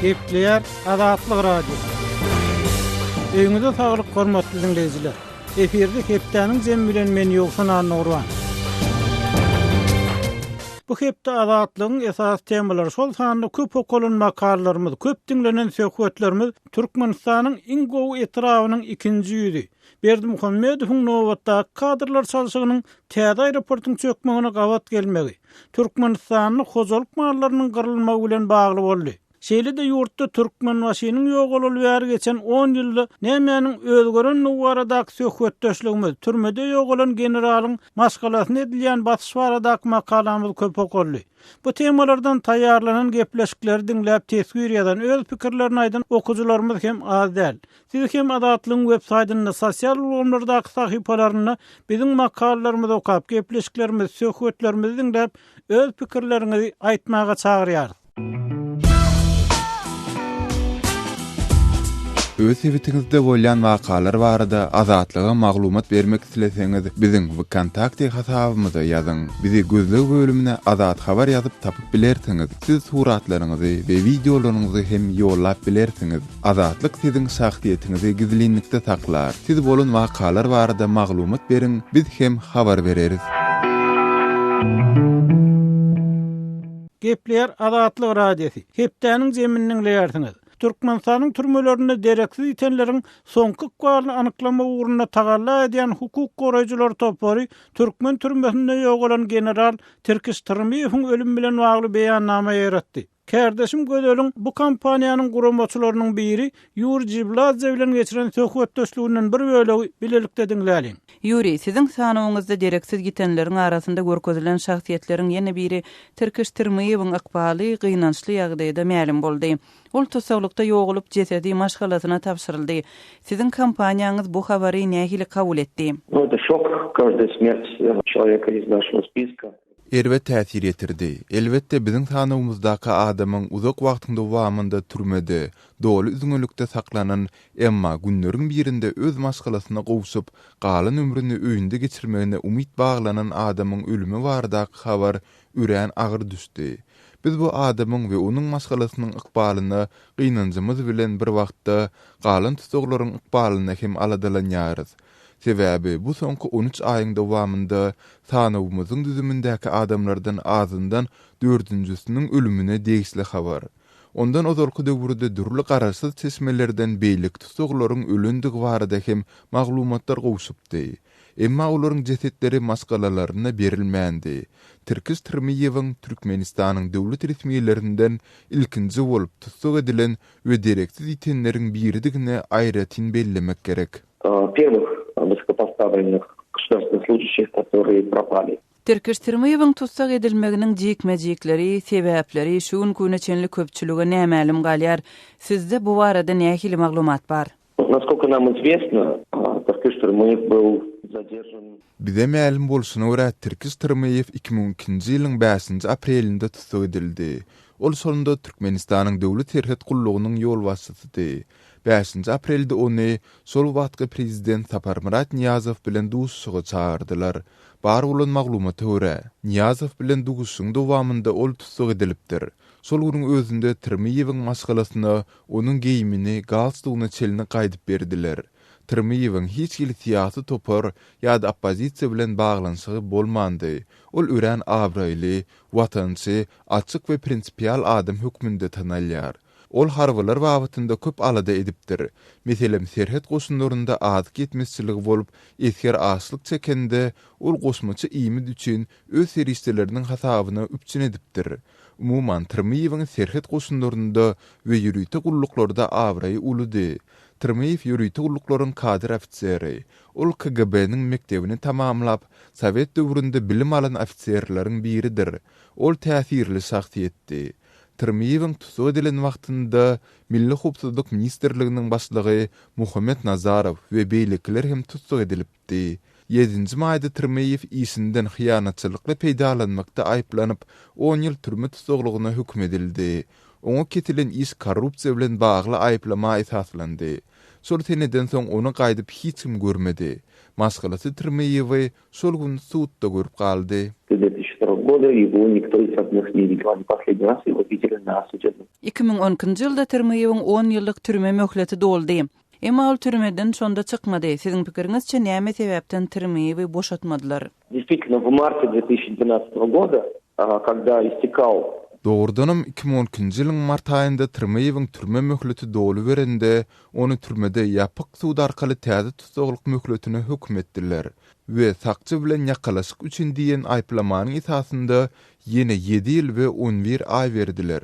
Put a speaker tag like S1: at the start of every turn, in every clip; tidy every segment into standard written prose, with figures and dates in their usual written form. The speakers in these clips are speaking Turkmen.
S1: Gepleyer Azatlyk Radio. Öňüňizde saglyk hormatly dinleýijiler. Eferde hepdeniň jem bilen men ýoksan anurwan. Bu hepde azatlygyň esas temalary şol sanly köp okulan makallarymyz, köp dinlenen söhbetlerimiz Türkmenistanyň iň gowy etrawynyň ikinji ýüzi. Berdimuhammedowyň nowatda kadrlar çalyşygynyň täze aeroportyň çökmegine gawat gelmegi, Türkmenistanyň hojalyk mallarynyň gyrylmagy bilen bagly boldy. Şeýle-de ýurtda türkmen waşynyň ýogolaly bäri geçen 10 ýylda nämäniň özgören nuwaradaky söhbetdeşligimiz, türmede ýogalan generalyň maşgalasyny edilýän batış baradaky makalamyz köp okuldy. Bu temalardan taýýarlanan gepleşikleri dinläp tesir ýazan öz pikirlerini aýdan okuwçylarymyz hem az däl. Siz hem Azatlygyň web saýtyny, sosial ulanlardaky sahypalaryny biziň makallalarymyzy okap, gepleşiklerimiz, söhbetlerimizi dinläp öz pikirlerinizi aýtmaga çagyrýar.
S2: Öz sebetiňizde bolýan wakalar barada azatlyga maglumat bermek isleseňiz, biziň kontakty hasabymyza ýazyň. Bizi gözlegi bölümine azat habar ýazyp tapyp bilersiňiz. Siz suratlaryňyzy we videolaryňyzy hem ýollap bilersiňiz. Azatlyk siziň şahsiýetiniňizi gizlinlikde saklar. Siz bolan wakalar barada maglumat beriň, biz hem habar bereriz.
S1: Gepleyer Azatlyk Radiosi. Hepdeniň jeminiň leýärsiňiz. Türkmenistanyň türmelerini dereksiz itenleriň soňky ýyklaryny anyklama uğruna tagalla edýän hukuk goraýjylar topary Türkmen türmesinde ýogalan general Terkiş Tyrmyýewiň ölüm bilen bagly beýannama ýaratdy. Kardeşim Gödölüň bu kampaniýanyň guramaçylarynyň biri Yuri Jibladze bilen geçiren söhbetdeşliginden bir bölegi bilelikde dinläliň.
S3: Yuri, siziň sanawyňyzda dereksiz gitenleriň arasynda görkezilen şahsiýetleriň ýene biri Terkiş Tyrmyýewiň akbaly gynançly ýagdaýda ma'lum boldy. Ol tosaglykda ýogalyp jesedi maşgalasyna tapşyryldy. Siziň kampaniýaňyz bu habary nähili kabul etdi?
S4: Это шок, каждая смерть человека из нашего списка.
S2: Elbet täsir etirdi. Elbette biziň sanawymyzdaky adamyň uzak wagtynda wamynda türmede, doly üzüňlükde saklanan, emma günleriň birinde öz maşgalasyna gowşup, galan ömrüni öýünde geçirmegine umyt baglanan adamyň ölümi bardak habar ürän agyr düşdi. Biz bu adamyň we onuň maşgalasynyň ykbalyny gynanjymyz bilen bir wagtda galan tutuglaryň ykbalyna hem aladalanýarys. Sebäbi bu soňky 13 aýyň dowamında sanawymyzyň düzümindäki adamlardan azyndan 4-njisiniň ölümine degisli habar. Ondan ozalky döwürde dürli gararsız çeşmelerden beýlik tutuglaryň ölendigi barada hem maglumatlar gowşupdy. Emma olaryň jesetleri maşgalalaryna berilmändi. Terkiş Tyrmyýewiň Türkmenistanyň döwlet resmiýetlerinden ilkinji bolup tutsak edilen we dereksiz itenleriň biridigine aýratyn bellemek gerek.
S4: Первых высокопоставленных государственных служащих, которые пропали.
S3: Terkiş Tyrmyýewiň tutsak edilmeginiň jekmejekleri, sebäpleri şu günküne çenli köpçülüge nämälim galýar. Sizde bu barada nähili maglumat bar?
S4: Насколько нам известно, Теркиш Тyrмyýew был задержан.
S2: Bize ma'lum bolşuna görä Terkiş Tyrmyýew 2002-nji ýylyň 5-nji aprelinde tutsak edildi. Ol sonunda Türkmenistanyň döwlet terhet gullugynyň ýol başçysy. 5-nji aprelde ony şol wagtky prezident Saparmurat Niýazow bilen duşuşyga çağırdylar. Bar bolan maglumaty görä, Niýazow bilen duşuşyň dowamında ol tutsak edilipdir. Şol güniň özünde Tyrmyýewiň maşgalasyna onuň geyimini, galstugyny çelini gaýdyp berdiler. Tyrmyýewiň hiç ýyl siýasy topar ýa-da oppozisiýa bilen baglanşygy bolmandy. Ol ören abraýly, watançy, açyk we prinsipial adam hökmünde tanalýar. Ol harbalar wagtynda köp alada edipdir. Meselem serhet goşunlarynda az gitmesçiligi bolup, esker aşlyk çekende ol goşmaçy iýmid üçin öz serişdeleriniň hasabyna üpçün edipdir. Umuman Tyrmyýewiň serhet goşunlarynda we ýürüýte gulluklarda abraýy uludy. Tyrmyýew ýürüýte gulluklaryň kadir ofiseri. Ol KGB-niň mektebini tamamlap, Sowet döwründe bilim alan ofisierleriň biridir. Ol täsirli şahsiýetdi. Tyrmyýewiň tutsak edilen wagtynda Milli Howpsuzlyk Ministrliginiň başlygy Muhammed Nazarow we beýlikler hem tutsak edilipdi. 7-nji maýda Tyrmyýew işinden hyýanatçylykla peýdalanmakda aýplanyp 10 ýyl türme tutsaklygyna hükm edildi. Oňa ketilen iş korrupsiýa bilen bagly aýplama esaslandy. Şol seneden soň onu gaýdyp hiç kim görmedi. Maşgalasy Tyrmyýewi şol gün suwtda görüp galdy.
S4: года его никто из родных не видел. Они последний раз его видели на суде.
S3: 2010 ýylda Tyrmyýewiň 10 ýyllyk türme möhleti doldy. Emma ol türmeden şonda çykmady. Siziň pikiриňizçe näme sebäpden Tyrmyýewi boşatmadylar?
S4: Действительно, в марте 2012 года, когда истекал
S2: Doğrudanam 2012-nji ýylyň mart aýynda Tyrmyýewiň türme möhleti dolu berende onu türmede ýapyk suwda arkaly täze tutuklyk möhletine hökm etdiler we sakçy bilen ýakalaşyk üçin diýen aýplamanyň esasynda ýene 7 ýyl we 11 ay berdiler.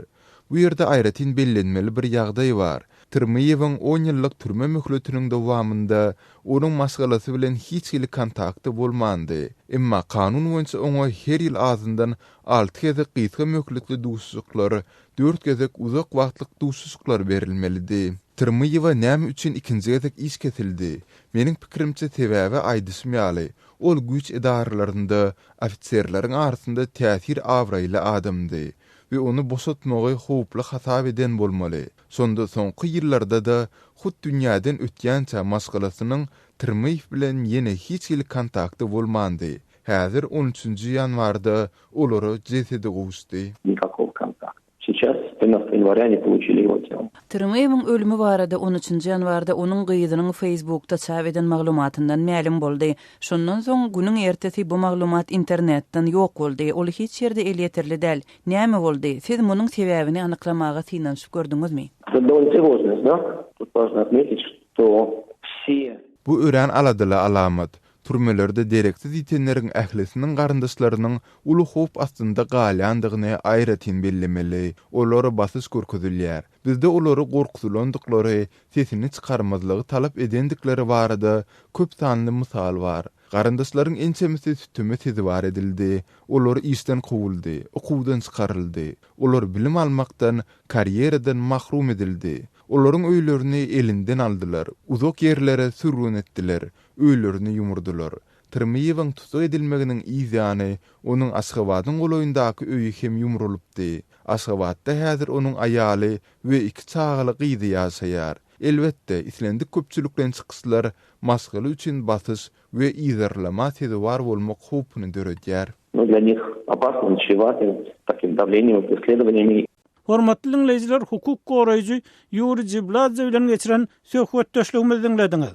S2: Bu ýerde aýratyn bellenmeli bir ýagdaý bar. Tyrmyýewiň 10 ýyllyk türme möhletiniň dowamynda onuň masgalasy bilen hiç ýyl kontakty bolmandy. Emma kanun boýunça oňa her ýyl azyndan 6 keze gysga möhletli duşuşyklar, 4 gezek uzak wagtlyk duşuşyklar berilmelidi. Tyrmyýewa näme üçin ikinji gezek iş kesildi? Meniň pikirimçe sebäbi aýdysmýaly. Ol güç edarlarynda ofitserleriň arasynda täsir awraýly adamdy we onu boşatmagy howply hasap eden bolmaly. Sonda soňky ýyllarda da hut dünýäden ötýänçä masgalasynyň Tyrmyýew bilen ýene hiç ýyl kontakty bolmandy. Häzir 13-nji ýanwarda olary jesedi gowuşdy.
S4: никакого контакта. Сейчас, 13 января, они получили его тело.
S3: Tyrmyýewiň ölümi barada 13-nji ýanwarda onuň gyýdynyň Facebookda çap eden maglumatyndan ma'lum boldy. Şondan soň günüň ertesi bu maglumat internetden ýok boldy. Ol hiç ýerde el ýeterli däl. Näme boldy? Siz munyň sebäbini anyklamaga synanyp gördüňizmi?
S4: Это довольно тревожный знак. Тут важно отметить, что все
S2: Bu ören aladyla alamat. Türmelerde dereksiz ýetenleriň ählisiniň garyndaşlarynyň uly howp astynda galyandygyny aýratyn bellemeli. Olary basyş görkezilýär. Bizde olary gorkulandyklary, sesini çykarmazlygy talap edendikleri barada köp sanly mysal bar. Garyndaşlaryň ençemisi tütüme tezwar edildi. Olar işden kowuldy, okuwdan çykaryldy. Olar bilim almakdan, kariyeradan mahrum edildi. Olaryň öýlerini elinden aldylar, uzak ýerlere sürgün etdiler, öýlerini ýumurdylar. Tyrmyýewiň tutuk edilmeginiň ýzyny onuň Aşgabatyň goloýundaky öýü hem ýumrulypdy. Aşgabatda häzir onuň aýaly we 2 çagaly gyzy ýaşaýar. Elbetde, islendik köpçülükden çykyslar masgaly üçin basyş we ýzarlama tezwar bolmak howpuny döredýär.
S4: Но для них опасно чревато таким давлением, преследованиями.
S1: Hormatly dinleyijiler, hukuk goraýjy Ýuri Jibladze bilen geçiren söhbetdeşligimizi dinlediňiz.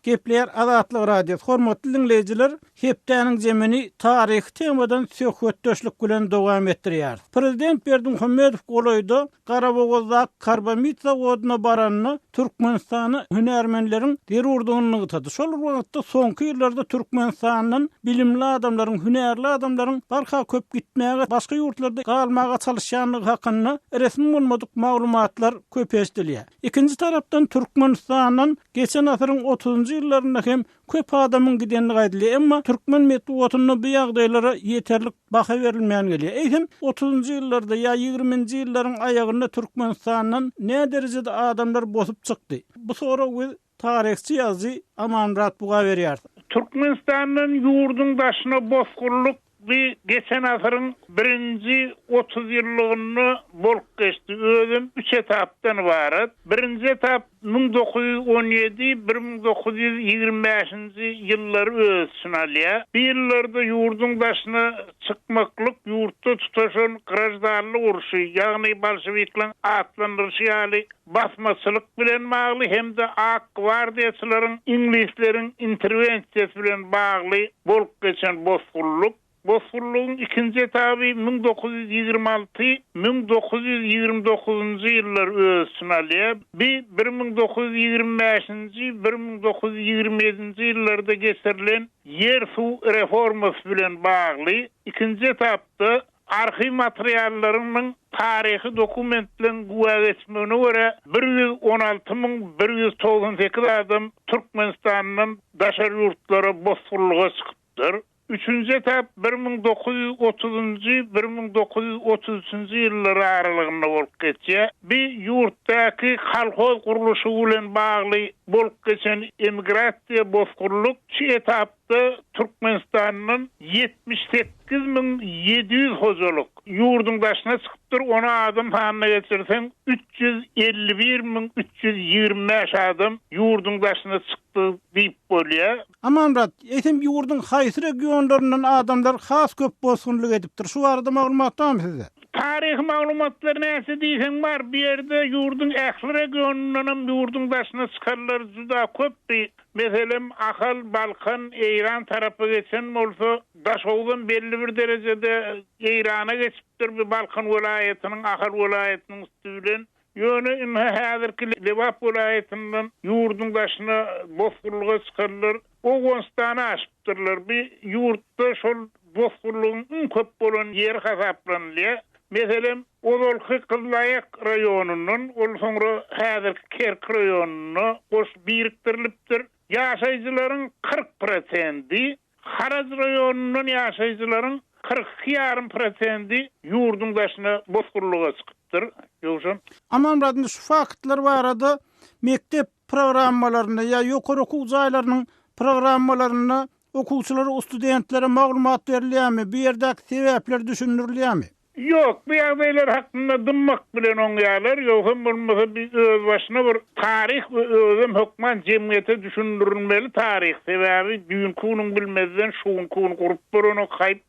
S1: Gepler Azatlyk Radiosu. Hormatly dinleyijiler, hepdäniň jemini taryh temadan söhbetdeşlik bilen dowam etdirýär. Prezident Berdimuhammedow goloýda Garabogazda karbamid zawodyna baranny Türkmenistany hünärmenleriň derurdugyny gytady. Şol wagtda soňky ýyllarda Türkmenistanyň bilimli adamlaryň, hünärli adamlaryň barha köp gitmäge, başga ýurtlarda galmaga çalışýanlygy hakynda resmi bolmadyk maglumatlar köp eşdilýär. Ikinji tarapdan Türkmenistanyň geçen asyryň 30-njy ýyllarynda hem köp adamyň gidenligi aýdylýar, emma türkmen medeniýetine bu ýagdaýlara ýeterlik baha berilmeýän gelýär. Eýsem 30-njy ýyllarda ýa 20-nji ýyllaryň aýagynda Türkmenistanyň ne derejede adamlar bosup çykdy. Bu sora we tarihçi ýazy Amanrat buga berýär.
S5: Türkmenistanyň ýurdun daşyna bosgurluk bir geçen asyryň 1-nji 30 ýyllygyny bolup geçdi. Özüm 3 etapdan ibaret. Birinji etap 1917-1925-nji ýyllary öz sunalýar. Bu ýyllarda ýurdun daşyna çykmaklyk, ýurtda tutaşan grajdanlyk uruşy, ýagny bolşewiklaryň atlandyryşy ýaly basmaçylyk bilen bagly hem-de ak gwardiýaçylaryň, inglisleriň interwensiýasy bilen bagly bolup geçen bosgurluk. Bosgurluğun ikinci etabı 1926-1929 yıllar ölçüsüne alıyor. 1925-1927 yıllarda geçirilen yer su reforması bilen bağlı. İkinci etapta arxiv materyallarının tarihi dokumentlerin güvə geçmegine göre 116.198 adam Türkmenistan'ın daşar yurtları bosgurluğa çıkıptır. Üçüncü etap 1930-1933 yılları aralığında bolup geçýär. Bir yurtdaki halkoz kuruluşu bilen bagly bolup geçen emigrasiýa bosgurluk şu etapda ýyllarda Türkmenistanyň 78.700 hozaluk ýurdun başyna çykypdyr. Ona adam hanyna geçirsen 351.325 adam ýurdun başyna çykdy diýip bolýar.
S1: Ama Murat, etim ýurdun haýsy regionlaryndan adamlar has köp bozgunlyk edipdir. Şu arada maglumat barmy size?
S5: Tarih maglumatlar näse diýsen bar, bir ýerde ýurdun ähli regionundan ýurdun başyna çykarlar juda köpdi. Meselem Ahal, Balkan, Eýran tarapy geçen bolsa, Daşowdan belli bir derejede Eýrana geçipdir. Bir Balkan welaýatynyň, Ahal welaýatynyň üstünden ýöne häzirki Lewap welaýatynyň ýurdun başyna bozgunlyga çykarlar. Owganstana aşypdyrlar. Bir ýurtda şol bozgunlygyň köp bolan ýeri hasaplanýar. Meselem Odolky Kızlayak rayonunun, ol soňra häzirki Kerk rayonuna goş biriktirilipdir. Ýaşaýjylaryň 40%, Haraz rayonunun ýaşaýjylaryň 42,5% ýurdun başyna bozgunlyga çykypdyr. Ýogşan. Ama
S1: Murat, şu faktlar barada mektep programmalaryna ýa ýokary okuw jaýlarynyň programmalaryna okuwçylara, studentlere maglumat berilýärmi? Bu ýerdäki sebäpler düşünürilýärmi?
S5: Yok, bu ýagdaýlar hakynda dymmak bilen oňýarlar. Ýok, bolmasa biz öz başyna bir tarih we özüm hökman jemgyýete düşündirilmeli tarih. Sebäbi düýünkunyň bilmezden şuňkuny gurup borany haýp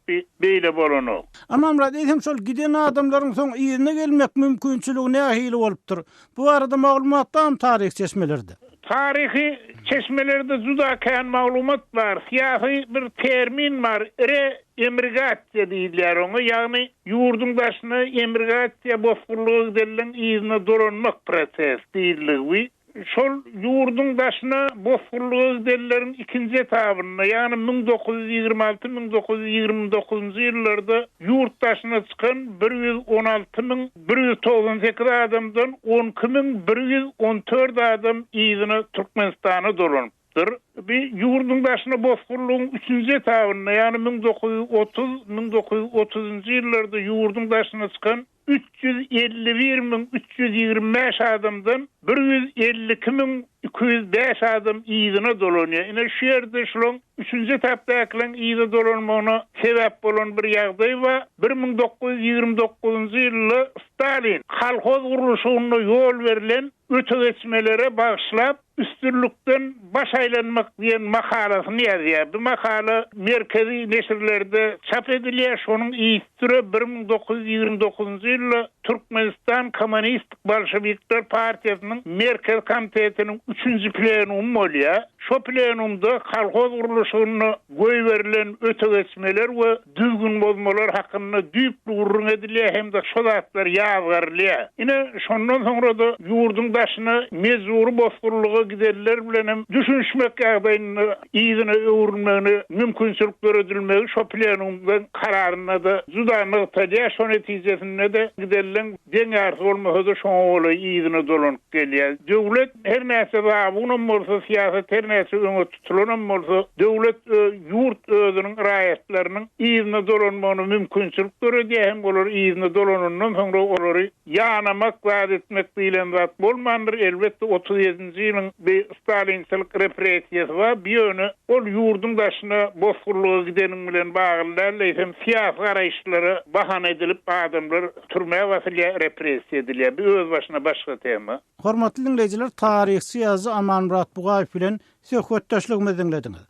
S5: beýle bolany.
S1: Ama Murat, eýsem şol giden adamlaryň soň ýerine gelmek mümkinçiligi nähili bolupdyr? Bu arada maglumatdan tarih çeşmelerde.
S5: Tarihi çeşmelerde juda kän maglumat bar. Siýasy bir termin bar. Emigrasiýa diýilýär oňa, ýagny ýurdun başyna emigrasiýa bozgunlygy denilen ýyzyna dolanmak proses diýilýär. Şol ýurdun başyna bozgunlygy denilen ikinji etabyna, ýagny 1926-1929 ýyllarda ýurtdaşyna çykan 116.198 adamdan 12.114 adam ýyzyna Türkmenistana dolanıp. Bir ýurdun başyna bozgunlygyň 3-nji etabyna, ýani 1930-1930 ýyllarda ýurdun başyna çykan 351.325 adamdan 152.205 adam ýyzyna dolanýar. Ine şu ýerde şolun 3-nji etapdakylaryň ýyzyna dolanmagyna sebäp bolan bir ýagdaý we 1929-njy ýylda Stalin halkoz guruluşyna ýol berilen öte geçmelere bagyşlap üstünlükden baş aýlanmak diýen makalasyny ýazýar. Bu makala merkezi neşirlerde çap edilýär. Şonuň ýitiri 1929-njy ýylda Türkmenistan Kommunistik Bolşewikler Partiýasynyň merkez komitetiniň 3-nji plenumy bolýar. Şo plenumda halkoz guruluşyna goý berilen öte geçmeler we düzgün bozmalar hakynda düýpli gurrun edilýär hem de şo zatlar ýazgarylýar. Ine şondan soňra da ýurdun başyna mezuri bozgunlygy giderler bilen düşünmek ýagdaýyny ýyzyna öwürmegini mümkinçilik berilmegi şo plenumdan kararyna da juda nyktaýar. Şo netijesinde de giderlen deňär bolmasa da şoňa goly ýyzyna dolanyp gelýär. Döwlet her näse babunyň bolsa, siýasat her näse öňe tutulanyň bolsa, döwlet ýurt özüniň raýatlarynyň ýyzyna dolanmagyna mümkinçilik berýär. Hem bolar ýyzyna dolanandan soňra olary ýanamak wagt etmek bilen zat bolmandyr. Elbetde 37-nji ýylyň bir Stalinçylyk repressiýasy we bir ýöne ol ýurdun başyna bozgunlygy gideniň bilen baglanýar. Hem siýasy garaýşlary bahana edilip adamlar türmäge basylýar, repressiýa edilýär. Bir öz başyna başga tema.
S1: Hormatly dinleyijiler, tarihçi ýazgy Aman Murat Bugaýew bilen söhbetdeşligimizi dinlediňiz.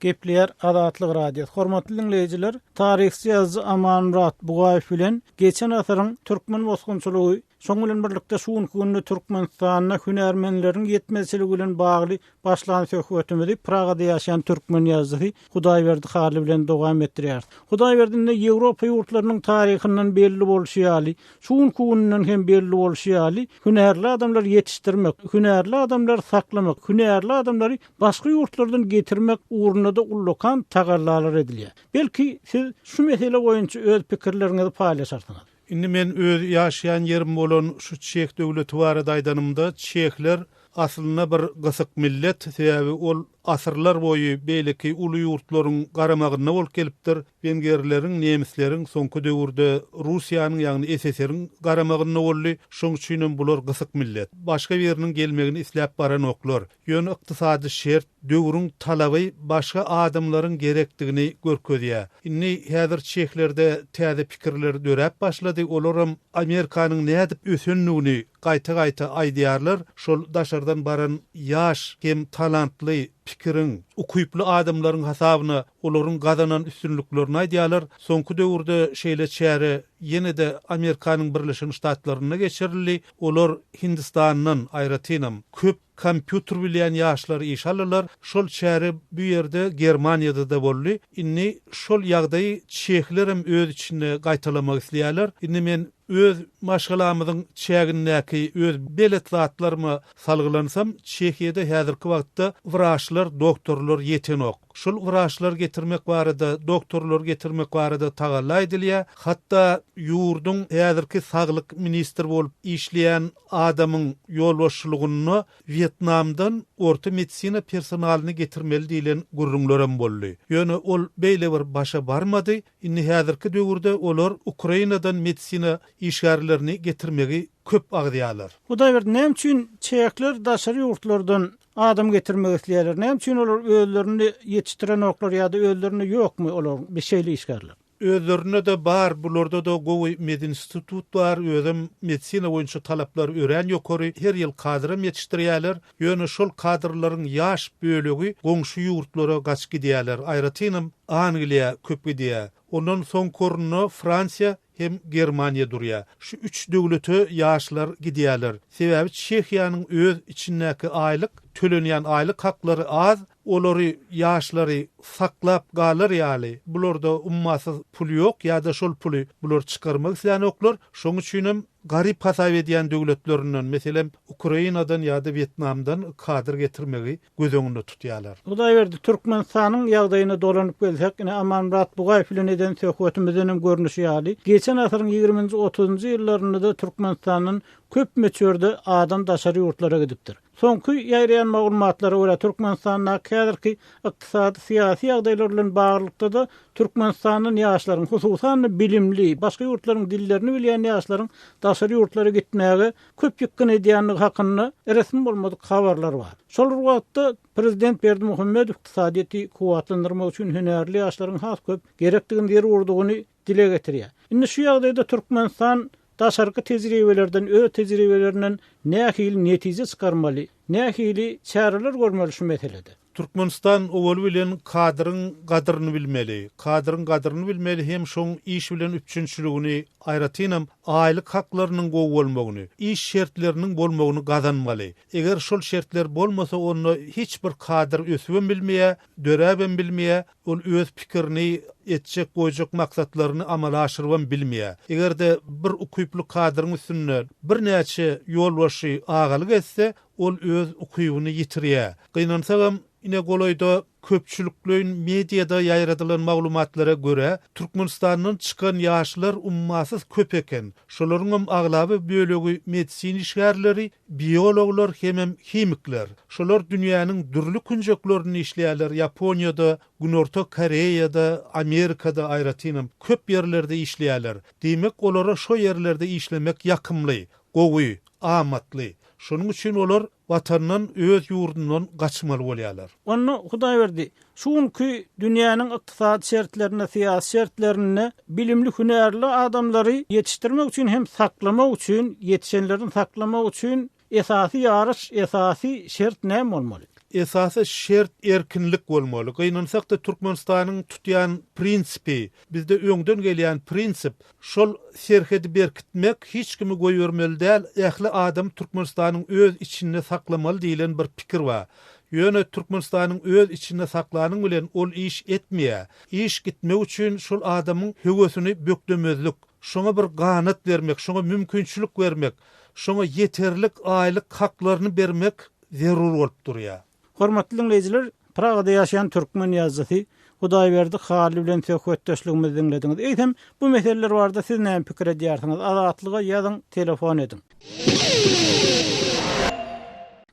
S1: Gepler Adatlyk Radio. Hormatly dinleyijiler, tarihçi ýazgy Aman Murat Bugaýew bilen geçen asaryň türkmen bozgunçylygy şoň bilen birlikde şuňky Türkmenistanyna hünärmenleriň ýetmezçiligi bilen bagly başlan söhbetimizi Pragada ýaşaýan türkmen ýazgy Hudaýberdi Hali bilen dowam etdirýär. Hudaýberdinde Ýewropa ýurtlarynyň taryhyndan belli bolşy ýaly, şuňky hem belli bolşy ýaly, hünärli adamlar ýetişdirmek, hünärli adamlar saklamak, hünärli adamlary başga ýurtlardan getirmek uğruna da ullokan tagallar edilýär. Belki siz şu mesele boýunça öz pikirleriňizi paýlaşarsyňyz.
S6: Indi men öz ýaşaýan ýerim bolan şu Çek döwleti barada aýdanymda Çekler aslynda bir gysyk millet, sebäbi ol asırlar boyu beýleki uly ýurtlaryň garamagyna bolup gelipdir. Vengerleriň, nemislerin soňky döwürde Russiýanyň ýagny SSR'in garamagyna boldy. Şoň üçin bular gysyk millet. Başga biriniň gelmegini isläp baran oklar. Ýöne ykdysady şert, döwrüň talaby başga adamlaryň gerekdigini görkezýär. Inni häzir çehlerde täze pikirler dörep başlady. Olaram Amerikanyň nädip ösenligini gaýta-gaýta aýdýarlar. Şol daşardan baran ýaş hem talantly pikirin, ukuyply adamlaryň hasabyna olaryň gazanan üstünlüklerini aýdýarlar. Soňky döwürde şeýle çäre ýene-de Amerikanyň Birleşik Ştatlaryna geçirildi. Olar Hindistanyň aýratynam köp kompýuter bilýän ýaşlar iş alırlar. Şol çäre bu ýerde Germaniýada da boldy. Inni şol ýagdaýy çehlerim öz içinde gaýtalamak isleýärler. Inni men öz maşgalamyzyň çägindäki öz belet zatlarymy salgylansam, Çehiýede häzirki wagtda wraçlar, doktorlar ýetenok. Şol wraçlar getirmek barada, doktorlar getirmek barada tagalla edilýär. Hatda ýurdun häzirki saglyk ministri bolup işleýän adamyň ýolbaşçylygyny Vietnamdan orta medisina personalyny getirmeli diýilen gurrunlaram boldy. Ýöne ol beýle bir başa barmady. Inni häzirki döwürde olar Ukrainadan medisina işgärlerini getirmegi köp agdýarlar.
S1: Hudaý berdi, näme üçin çäkler daşary ýurtlardan adam getirmek isleýärler? Näme üçin olar özlerini ýetişdiren oklar ýa-da özlerini ýokmy olar bir şeýle işgärler?
S6: Özlerine de bar, bularda da gowy medin institut bar, özüm medisina boýunça talaplar ören ýokary her ýyl kadra ýetişdirýärler. Ýöne şol kadrlaryň ýaş bölegi goňşy ýurtlara gaç gidýärler. Aýratynam Angliýa köp gidýär. Ondan soň korunna Fransiýa hem Germaniýa durýar. Şu üç döwlete ýaşlar gidýärler. Sebäbi Çehiýanyň öz içindäki aýlyk tölenýän aýlyk haklary az, olary ýaşlary saklap galar ýaly. Bularda ummasyz pul ýok ýa-da şol puly bular çykarmak isleýän oklar. Şoň üçin garip hasap edýän döwletlerinden, meselem Ukrainadan ýa-da Vietnamdan kadr getirmegi göz öňünde tutýarlar.
S1: Hudaý berdi, Türkmenistanyň ýagdaýyna dolanyp gelsek, ine Amanrat Bugaýew bilen eden söhbetimizden görnüşi ýaly. Geçen asyryň 20-nji 30-njy ýyllarynda Türkmenistanyň köp meçhurde adam daşary ýurtlara gidipdir. Soňky ýaýraýan maglumatlara görä Türkmenistanyň häzirki ykdysady, syýasy ýagdaýlar bilen baglykda da Türkmenistanyň ýaşlaryň, hususan bilimli, başga ýurtlaryň dillerini bilýän ýaşlaryň daşary ýurtlara gitmäge köp ýykyn edýänligi hakynda resmi bolmadyk habarlar bar. Şol wagtda Prezident Berdimuhammedow ykdysadyety kuwatlandyrmak üçin hünärli ýaşlaryň has köp gerekdigini ýer urdugyny dile getirýär. Indi şu ýagdaýda Türkmenistan daşarky tejribelerden, öz tejribelerinden nähili netije çykarmaly, nähili çäreler görmeli şu meselede.
S6: Türkmenistan owal bilen kadryň gadryny bilmeli. Kadryň gadryny bilmeli hem şoň iş bilen üçinçiligini aýratynam aýlyk haklarynyň gowy bolmagyny, iş şertleriniň bolmagyny gazanmaly. Eger şol şertler bolmasa onu hiç bir kadr ösüben bilmeýär, döräben bilmeýär, ol öz pikirini etjek goýjak maksatlaryny amala aşyryban bilmeýär. Egerde bir ukuyply kadryň üstünde bir näçe ýolbaşy agalyk etse, ol öz ukuyuny ýitirýär. Gynansaňam ine goloyda köpçülüklerin mediada ýaýradylan maglumatlara görä Türkmenistanyň çykan ýaşlar ummasyz köp eken. Şolaryň aglaby bölegi medisin işgärleri, biologlar hem hemikler. Şolar dünýäniň dürli künjeklerini işleýärler. Ýaponiýada, Günorta Koreýada, Amerikada aýratynam köp ýerlerde işleýärler. Demek olara şo ýerlerde işlemek ýakymly, gowy, amatly. Şonuň üçin olar watandan öz ýurdundan gaçmaly bolýarlar.
S1: Onu Hudaý berdi. Şuňky dünýäniň ykdysady şertlerine, syýasy şertlerine bilimli, hünärli adamlary ýetişdirmek üçin hem saklamak üçin, ýetişenlerini saklamak üçin esasy ýarış, esasy şert näme bolmaly?
S6: Esasy şert erkinlik bolmaly. Gynansak da Türkmenistanyň tutýan prinsipi, bizde öňden gelýän prinsip, şol serhedi berkitmek hiç kimi goýbermeli däl. Ähli adam Türkmenistanyň öz içinde saklamaly diýilen bir pikir bar. Ýöne Türkmenistanyň öz içinde saklanyň bilen ol iş etmeýär. İş gitmek üçin şol adamyň höwesini böklemezlik, şoňa bir ganat bermek, şoňa mümkinçilik bermek, şoňa ýeterlik aýlyk haklaryny bermek zerur bolup durýar.
S1: Hormatly dinleyijiler, Pragada ýaşaýan türkmen ýazgysy Hudaý berdi Halil bilen söhbetdeşligimizi dinlediňiz. Eýsem, bu meseleler barada siz näme pikir edýärsiňiz? Azatlyga ýazyň, telefon edin.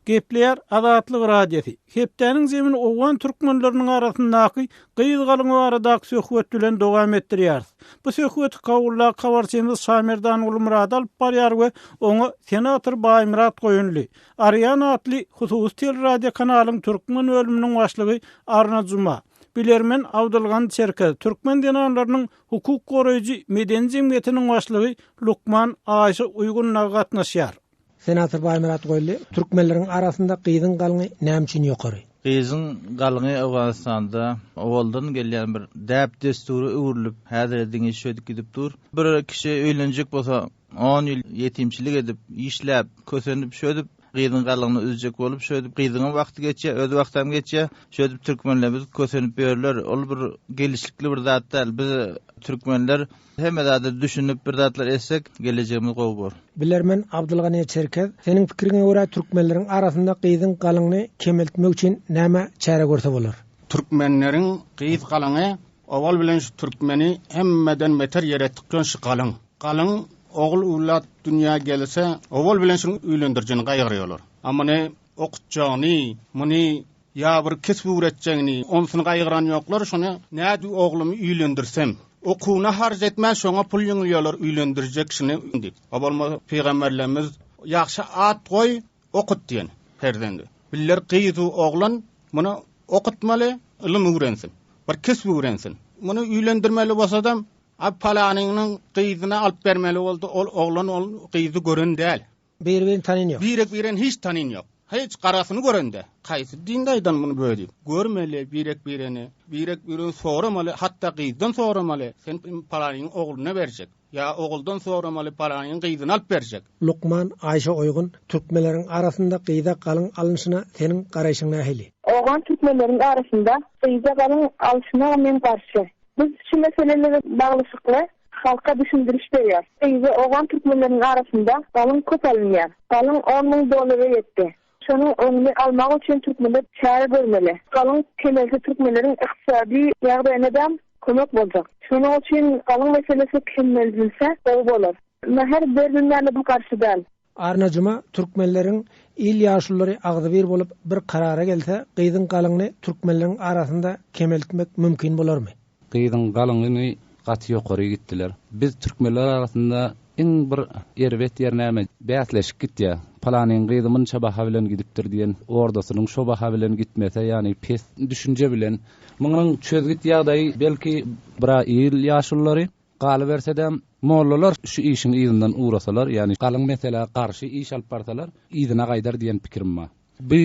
S1: Gepler Azatlyk radiosi. Hepdeniň zemin owan türkmenläriniň arasyndaky gyzgalyň baradaky söhbet bilen dowam etdirýär. Bu söhbet kawulla kawarçymyz Samerdan Ulmurad alyp barýar we oňa senator Baýmurat goýunly. Aryan atly husus tel radio kanalyň türkmen bölüminiň başlygy Arna Juma. Bilermen Abdulgan Çerkez, Türkmen dinanlarynyň hukuk goraýjy medeni jemgyýetiniň başlygy Lukman Aýşy Uygunna gatnaşýar.
S7: Senator Baýmurat goýly, türkmenleriň arasynda gyýdyn galyny näme üçin ýokary?
S8: Gyýdyn galyny Awganistanda owaldan gelýän bir däp destury öwrülüp, häzir diňe şöýdük gidip dur. Bir kişi öýlenjek bolsa 10 ýyl ýetimçilik edip, işläp, kösenip şöýdüp gyýdyn galyny üzjek bolup şöýdüp gyýdynyň wagty geçýär, öz wagtam geçýär. Şöýdüp türkmenlerimiz kösenip berler. Ol bir gelişikli bir zat däl. Biz türkmenler hemede düşünüp bir zatlar etsek geleceğimiz gowy.
S7: Bilermen Abdulgan Çerkez, senin pikiriňe görä türkmenleriň arasynda gyýdyn galyny kemeltmek üçin näme çäre görse bolar?
S9: Türkmenleriň gyýd galyny owal bilen şu türkmeni hemmeden beter ýere tıkýan şu galyň. Galyň oğul ulat dünya gelse owal bilen şunu üýlendirjeni gaýgyrýarlar. Amma ne okutjany, muny ya bir kesip üretjegini, onsyny gaýgyran ýoklar, şonu näde oğlumy üýlendirsem, okuwuna harj etmän şoňa pul ýyňylýarlar üýlendirjek şunu dip. Abalma peýgamberlerimiz ýaxşy at goý, okut diýen perdendi. Biller gyýdy oglan muny okutmaly, ilim öwrensin. Bir kesip öwrensin. Muny üýlendirmeli bolsadam ab palanynyň gyýdyna alyp bermeli boldy. Ol oglan ol gyýdy gören däl.
S7: Bir tanyn ýok.
S9: Birek hiç tanyn ýok. Hiç garasyny görende. Kaýsy dindaýdan muny böýdi. Görmeli birek biren soramaly, hatda gyýdan soramaly. Sen palanyň ogluny berjek. Ya oguldan soramaly palanyň gyýdyny alyp berjek.
S7: Lukman Aýşy Uygun, türkmenleriň arasynda gyýda galyň alynşyna senin garaýşyň nähili?
S10: Owan türkmenleriň arasynda gyýda galyň alynşyna men garşy. Biz şu meselelere baglyşykly halka düşündiriş berýär. Gyýda owan türkmenleriň arasynda galyň köp alınýar. Galyň 10.000 dolara ýetdi. Şonu öňüne almak üçin türkmenler çäre görmeli. Galyň kemelsi türkmenleriň ykdysady ýagdaýyna kömek boljak. Şonuň üçin galyň meselesi kemelbilse gowy bolar. Näher berilmeli bu garşy däl.
S7: Arna Juma, türkmenleriň il ýaşulary agdy bir bolup bir karara gelse, gyýdyn galyny türkmenleriň arasynda kemeltmek mümkin bolarmy?
S11: Gyýdyn galyny gaty ýokary gitdiler. Biz türkmenler arasynda in bir erwet ýernäme bäsleşip gitdi. Palanyň gyýdymyň çabaha bilen gidipdir diýen ordasynyň şobaha bilen gitmese, ýani pes düşünje bilen muňyň çözgit ýagdaýy belki bir il ýaşulary galy bersedem mollalar şu işin ýygynyň uğrasalar, ýani galyň mesela garşy iş alyp barsalar, ýygyna gaýdar diýen pikirim bar. Bu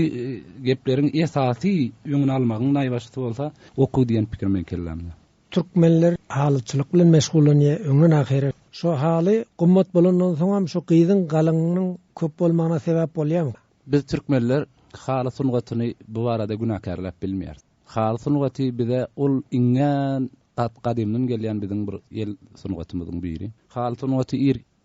S11: gepleriň esasy ýöňüne almagyň naýbaşy bolsa, oku diýen pikirime kelläm.
S7: Türkmenler halyçylyk bilen meşgullanýar, öňüň ahire şu haly gummat bolandan soňam şu gyýdyn galynyň köp bolmagyna sebäp bolýarmy?
S11: Biz türkmenler haly sungatyny bu barada günahkarlap bilmeýär. Haly sungaty bize ol iňen gadymdan gelýän biziň bir el sungatymyzyň biri. Haly sungaty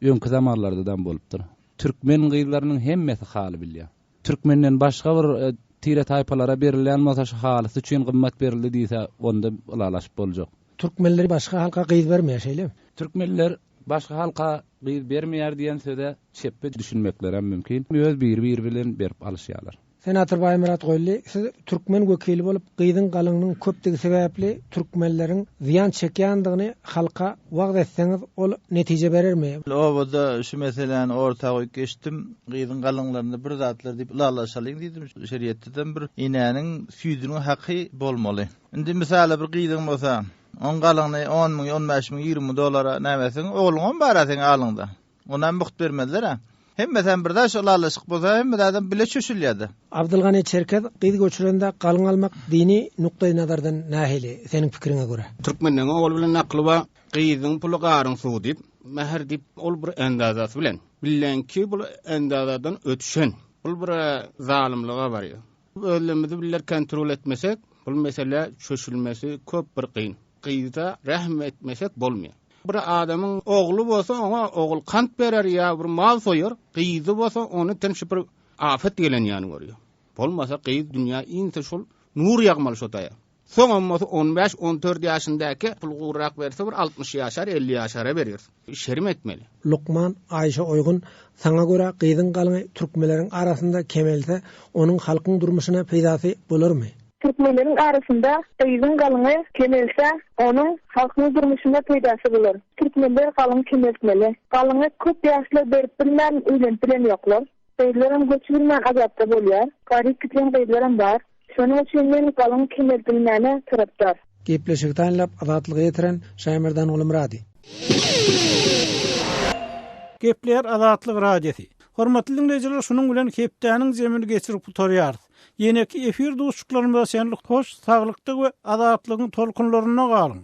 S11: öňki zamanlardan bolupdyr. Türkmen gyýlarynyň hemmesi haly bilýär. Türkmenden başga bir tire taypalara berilen masaş halysy üçin gymmat berildi diýse, onda ulalaşyp boljak.
S7: Türkmenler başga halka gyýd bermeýär şeýle.
S11: Türkmenler başga halka gyýd bermeýär diýen söze çeppe düşünmekler hem mümkin. Öz bir bilen berip alışýarlar.
S7: Senator Baýmurat goýly, siz türkmen wekili bolup gyýdyn galynyň köpdigi sebäpli türkmenleriň ziýan çekýändigini halka wagt etseňiz, ol netije berermi?
S8: Owada şu meseleni ortaga geçdim. Gyýdyn galyňlaryny bir zatlar diýip ulalaşalyň diýdim. Şeriýetden bir inäniň süýdüniň haky bolmaly. Indi misala bir gyýdyn bolsa, 10 galyny 10.000, 15.000, 20 dolara nämesin, oğluň barasyň alynda. Ondan muht bermediler ha. Hemmeden bir daş ulalaşyk bolsa, hemmeden bile çöşülýärdi.
S7: Abdulgan Çerkez, gyýdy göçürende galyň almak dini nukdaý nazardan nähili, senin pikiriňe görä?
S9: Türkmenliň owal bilen akly ba gyýdyň pulu garyň suw dip, meher dip ol bir endazasy bilen. Bilenki bu endazadan ötüşen. Bu bir zalimlige barýar. Ölümimizi biller kontrol etmesek, bu mesele çöşülmesi köp bir kıyın. Gyýda rahm etmesek bolmaýar. Bir adamyň ogly bolsa, ona ogul kant berer ya bir mal soýar, gyýdy bolsa onu tenşip bir afet gelen ýany görýär. Bolmasa gyýdy dünýä ýa-ni şol nur ýagmaly şotaya. Soňammasy 15-14 ýaşyndaky pul gurrak berse bir 60 ýaşar 50 ýaşara berir. Şerim etmeli.
S7: Lukman Ayşe Oygun sana göre gyzyň galyny türkmenleriň arasynda kemelse onuň halkyň durmuşyna peýdasy bolarmy?
S10: Türkmenlerin arasında gyzyň galyny kemelse onuň halkyň durmuşyna peýdasy bolar. Türkmenler galyny kemelsmeli. Galyny köp ýaşlar berip bilmän öýlendiren ýoklar. Beýlerim göçürmän azapda bolýar. Garyp gitgen beýlerim bar. Şonuň üçin men galyny kemeltilmäne tarapdar.
S7: Gepleşik taýlap azatlygy ýetiren Şaýmerdan Ulumrady.
S1: Gepler Azatlyk radiosi. Hormatly dinleyijiler, şunun bilen hepdeniň jemini geçirip tutarýar. Ýene-ki efir duşuklarymyza şenlik hoş, saglykda we azatlygyň tolkunlaryna galyň.